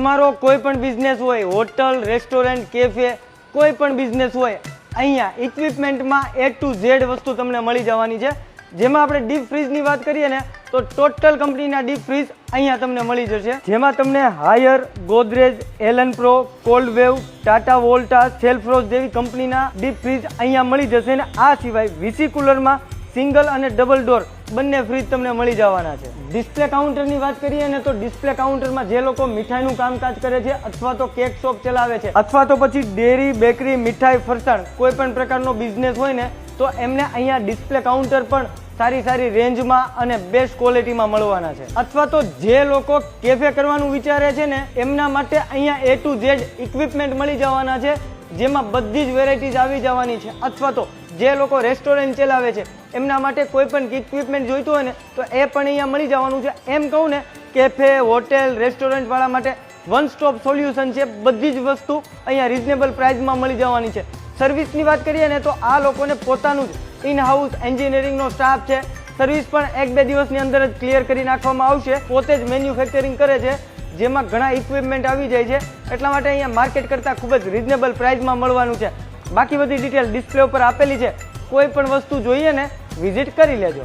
તમારો કોઈ પણ બિઝનેસ હોય, હોટલ, રેસ્ટોરન્ટ, કેફે, કોઈ પણ બિઝનેસ હોય, અહીંયા ઇક્વિપમેન્ટમાં A to Z વસ્તુ તમને મળી જવાની છે. જેમાં આપણે ડીપ ફ્રીજની વાત કરીએ ને તો ટોટલ કંપનીના ડીપ ફ્રીજ અહીંયા તમને મળી જશે. જેમાં તમને હાયર, ગોદરેજ, એલન પ્રો, કોલ્ડ વેવ, ટાટા વોલ્ટા, સેલ્ફરોઝ જેવી કંપનીના ડીપ ફ્રીજ અહીંયા મળી જશે. અને આ સિવાય વીસી કુલરમાં સિંગલ અને ડબલ ડોર બંને ફ્રીજ તમને મળી જવાના છે. ડિસ્પ્લે કાઉન્ટરની વાત કરીએ ને તો ડિસ્પ્લે કાઉન્ટરમાં જે લોકો મીઠાઈનું કામકાજ કરે છે અથવા તો કેક શોપ ચલાવે છે અથવા તો પછી ડેરી, બેકરી, મીઠાઈ, ફરસાણ કોઈ પણ પ્રકારનો બિઝનેસ હોય ને તો એમને અહીંયા ડિસ્પ્લે કાઉન્ટર પણ સારી રેન્જમાં અને બેસ્ટ ક્વોલિટીમાં મળવાના છે. અથવા તો જે લોકો કેફે કરવાનું વિચારે છે ને એમના માટે અહીંયા A to Z ઇક્વિપમેન્ટ મળી જવાના છે. જેમાં બધી જ વેરાયટીઝ આવી જવાની છે. અથવા તો જે લોકો રેસ્ટોરન્ટ ચલાવે છે એમના માટે કોઈ પણ ઇક્વિપમેન્ટ જોઈતું હોય ને તો એ પણ અહીંયા મળી જવાનું છે. એમ કહું ને કેફે, હોટેલ, રેસ્ટોરન્ટ વાળા માટે વન સ્ટોપ સોલ્યુશન છે. બધી જ વસ્તુ અહીંયા રિઝનેબલ પ્રાઇસમાં મળી જવાની છે. સર્વિસની વાત કરીએ ને તો આ લોકોને પોતાનું જ ઇન હાઉસ એન્જિનિયરિંગનો સ્ટાફ છે. સર્વિસ પણ 1-2 દિવસની અંદર જ ક્લિયર કરી નાખવામાં આવશે. પોતે જ મેન્યુફેક્ચરિંગ કરે છે, જેમાં ઘણા ઇક્વિપમેન્ટ આવી જાય છે. એટલા માટે અહીંયા માર્કેટ કરતાં ખૂબ જ રિઝનેબલ પ્રાઇસમાં મળવાનું છે. બાકી બધી ડિટેલ ડિસ્પ્લે ઉપર આપેલી છે. કોઈ પણ વસ્તુ જોઈએ ને વિઝિટ કરી લેજો.